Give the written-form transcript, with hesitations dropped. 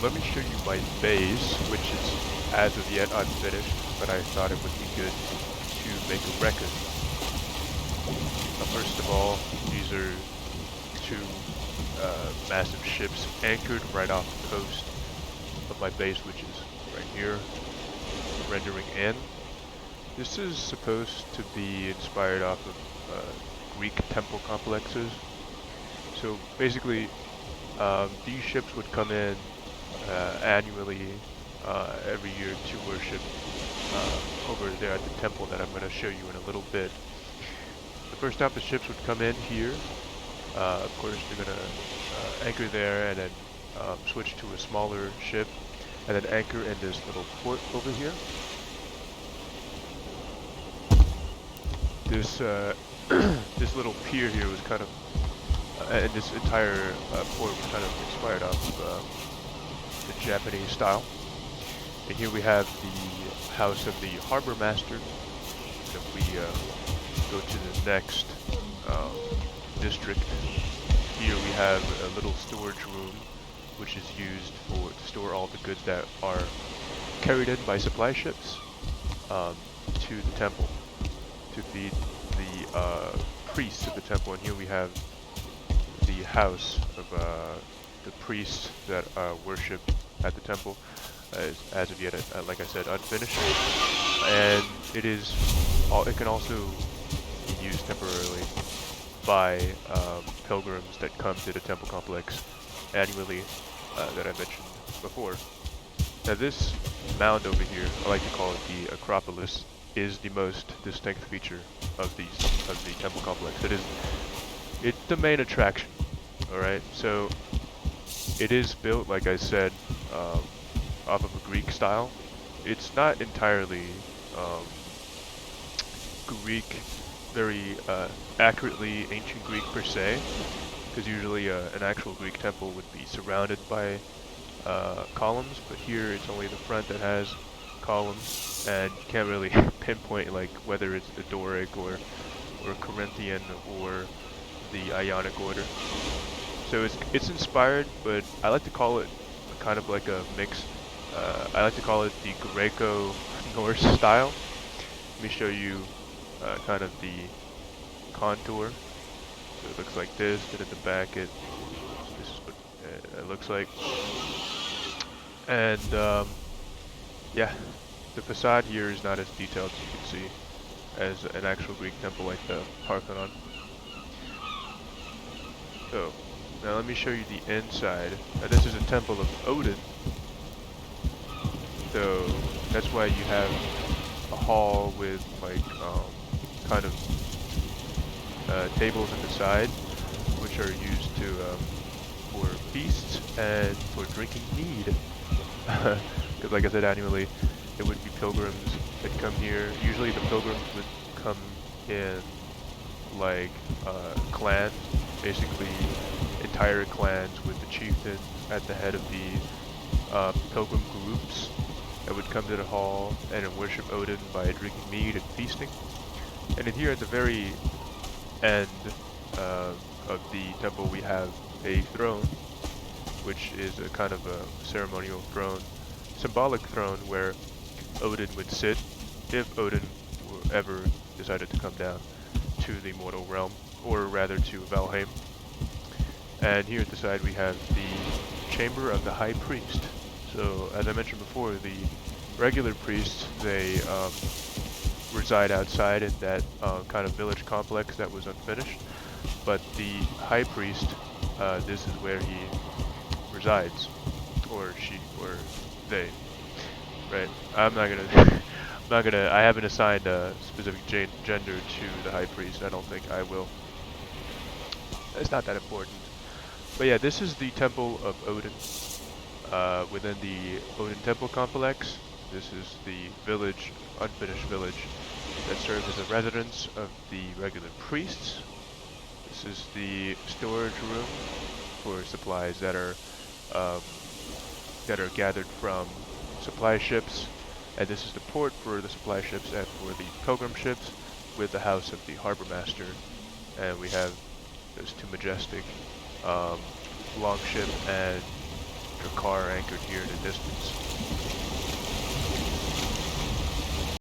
let me show you my base, which is as of yet unfinished, but I thought it would be good to make a record. First of all, these are two massive ships anchored right off the coast of my base, which is right here, rendering in. This is supposed to be inspired off of Greek temple complexes. So basically, these ships would come in annually every year to worship over there at the temple that I'm going to show you in a little bit. The first time the ships would come in here, of course they're going to anchor there and then switch to a smaller ship and then anchor in this little port over here. This this little pier here was kind of, and this entire port was kind of inspired off the Japanese style. And here we have the house of the harbor master. And if we go to the next district, here we have a little storage room, which is used to store all the goods that are carried in by supply ships to the temple, to feed the priests of the temple. And here we have the house of the priests that worship at the temple, as of yet, like I said, unfinished. And it can also be used temporarily by pilgrims that come to the temple complex annually that I mentioned before. Now this mound over here, I like to call it the Acropolis, is the most distinct feature of the temple complex. It's the main attraction. All right, so it is built, like I said, off of a Greek style. It's not entirely Greek, very accurately ancient Greek per se, because usually an actual Greek temple would be surrounded by columns, but here it's only the front that has columns, and you can't really pinpoint like whether it's the Doric or Corinthian or the Ionic order. So it's inspired, but I like to call it kind of like a mix. I like to call it the Graeco-Norse style. Let me show you kind of the contour. So it looks like this, and at the back this is what it looks like. And yeah, the facade here is not as detailed as you can see as an actual Greek temple like the Parthenon. So now let me show you the inside. Now this is a temple of Odin. So that's why you have a hall with like kind of tables at the side, which are used to for feasts and for drinking mead. Because like I said, annually it would be pilgrims that come here. Usually the pilgrims would come in like clans, basically entire clans with the chieftain at the head of the pilgrim groups that would come to the hall and worship Odin by drinking mead and feasting. And in here at the very end of the temple we have a throne, which is a kind of a ceremonial throne, symbolic throne where Odin would sit if Odin ever decided to come down to the mortal realm, or rather to Valheim. And here at the side we have the chamber of the high priest. So as I mentioned before, the regular priests, they reside outside in that kind of village complex that was unfinished, but the high priest, this is where he resides, or she, or they, right? I'm not gonna, I haven't assigned a specific gender to the high priest. I don't think I will. It's not that important. But yeah, this is the temple of Odin. Within the Odin temple complex, this is the village, unfinished village, that serves as a residence of the regular priests. This is the storage room for supplies that are gathered from supply ships, and this is the port for the supply ships and for the pilgrim ships, with the house of the harbor master. And we have those two majestic longship and a car anchored here in the distance.